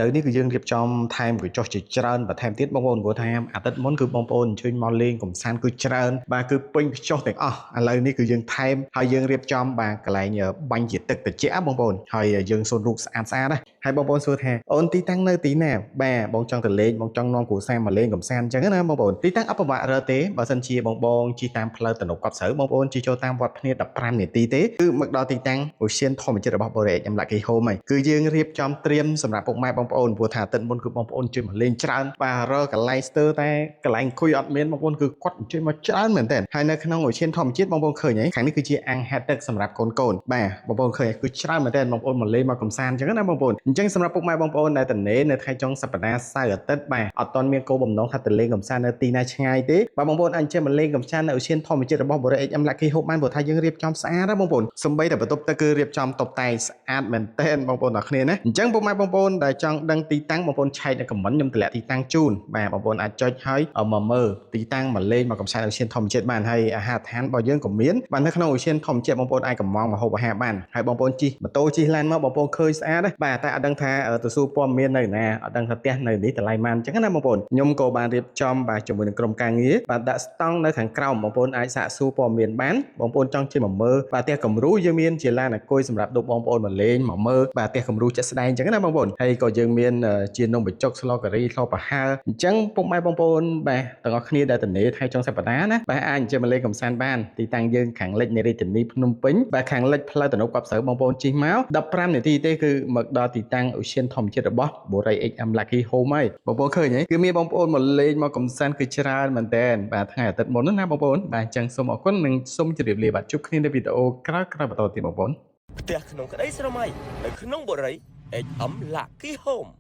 លើនេះគឺយើងរៀបចំថែមក៏ចុះជាច្រើនបន្ថែមទៀតបងប្អូនព្រោះថាអាទិត្យមុនគឺបងប្អូនអញ្ជើញមកលេងកំសាន្តគឺច្រើនបាទគឺពេញខ្ចុះទាំងអស់ឥឡូវនេះគឺយើងថែមហើយយើងរៀបចំបាទកន្លែងបាញ់ជាទឹកត្រជាក់បងប្អូនហើយយើងសូនរូបស្អាតណាហើយបងប្អូនសួរថាអូនទីតាំងនៅទីណាបាទបងចង់ទៅលេងបងចង់នាំគ្រួសារមកលេងកំសាន្តអញ្ចឹងណាបងប្អូនទីតាំងអបវៈរើទេបើសិនជាបងជិះតាមផ្លូវទំនប់កប់ស្រូវបងប្អូនជិះចូលតាមវត្តភ្នា15នាទីទេគឺមកដល់ទីតាំងឧទ្យានធម្មជាតិរបស់បូរ៉េអេកem Lucky Home ហើយគឺយើងរៀបចំត្រៀមសម្រាប់ពុកម៉ែបងប្អូនព្រោះថាទឹកមុនគឺបងប្អូនជួយមកលេងច្រើនបាទរកកន្លែងស្ទើរតែកន្លែងអង្គុយអត់មានបងប្អូនគឺគាត់អញ្ជើញមកច្រើនមែនទែនហើយនៅក្នុងឧទ្យានធម្មជាតិបងប្អូនឃើញហើយខាងនេះគឺជាអាងហែលទឹកសម្រាប់កូនបាទបងប្អូនឃើញគឺច្រើនមែនទែនបងប្អូនមកលេងមកកំសាន្តអញ្ចឹងណាបងប្អូនអញ្ចឹងសម្រាប់ពុកម៉ែបងប្អូនដែលតនេនៅថ្ងៃចុងសប្តាហ៍សៅរ៍អាទិត្យបាទអត់ទាន់មានគោលបំណងថាទៅលេងកំសាន្តនៅទីណាឆ្ងាយទេបាទបងប្អូនអាចចេះមកលេងកំសាន្តនៅឧទ្យានធម្មជាតិរបស់បូរ៉េអេកem Lucky Home បានព្រោះថាយើងរៀបចំស្អាតណាបងប្អូនសម្បីតែបន្ទប់ទឹកគឺរៀបចំតុបតែងស្អាតមែនទែនបងប្អូនទាំងគ្នាណាអញ្ចឹងពុកម៉ែបងប្អូនដែលចង់ដឹងទីតាំងបងប្អូនឆែកនៅខមមិនខ្ញុំតម្លាក់ទីតាំងជូនបាទបងប្អូនអាចចុចហើយមកមើលទីតាំងមកលេងមកកំសាន្តឧទ្យានធម្មជាតិបានហើយអាហារដ្ឋានរបស់យើងក៏មានបាទនៅក្នុងឧទ្យានធម្មជាតិបងប្អូនអាចកំងមកហូបអាហារបានហើយបងប្អូនជិះម៉ូតូជិះឡានមកបងប្អូនឃើញស្អាតណាបាទតែអត់ដឹងថាទៅសួរព័ត៌មាននៅណាអត់ដឹងថាផ្ទះនៅនេះតម្លៃប៉ុន្មានអញ្ចឹងណាបងប្អូនខ្ញុំក៏បានរៀបចំបាទជាមួយនឹងក្រុមការងារបាទដាក់ស្តង់នៅខាងក្រោមបងប្អូនអាចសាកសួរព័ត៌មានបានបងប្អូនចង់ជិះមកមើលបាទផ្ទះគំរូយើងមានជាឡានអង្គុយសម្រាប់លោកបងប្អូនមកលេងមកមើលបាទផ្ទះគំរូជាក់ស្ដែងអញ្ចឹងណាបងប្អូនហើយក៏យើងមានជានំបញ្ចុកស្លការីស្លប្រហើរអញ្ចឹងពុកម៉ែបងប្អូនបាទទាំងអស់គ្នាដែលតនេថ្ងៃចុងសប្តាហ៍ណាបាទអាចអញ្ជើញមកលេងកំសាន្តបានទីតាំងយើងខាងលិចនៃរាជធានីភ្នំពេញបាទខាងលិចផ្លូវទំនប់កប់ស្រូវបងប្អូនជិះមក15នាទីទេគឺមកដល់ទីតាំងឧទ្យានធម្មជាតិរបស់បូរ៉េអេកem Lucky Home ហើយបងប្អូនឃើញទេគឺមានបងប្អូនមកលេងមកកំសាន្តគឺច្រើនមែនតើបាទថ្ងៃអាទិត្យមុនណាបងប្អូនបាទអញ្ចឹងសូមអរគុណនិងសូមជម្រាបលាបាទជួបគ្នានៅវីដេអូក្រោយៗបន្តទៀតបងប្អូនផ្ទះក្នុងក្តីស្រមៃនៅក្នុងបុរី HM Lucky Home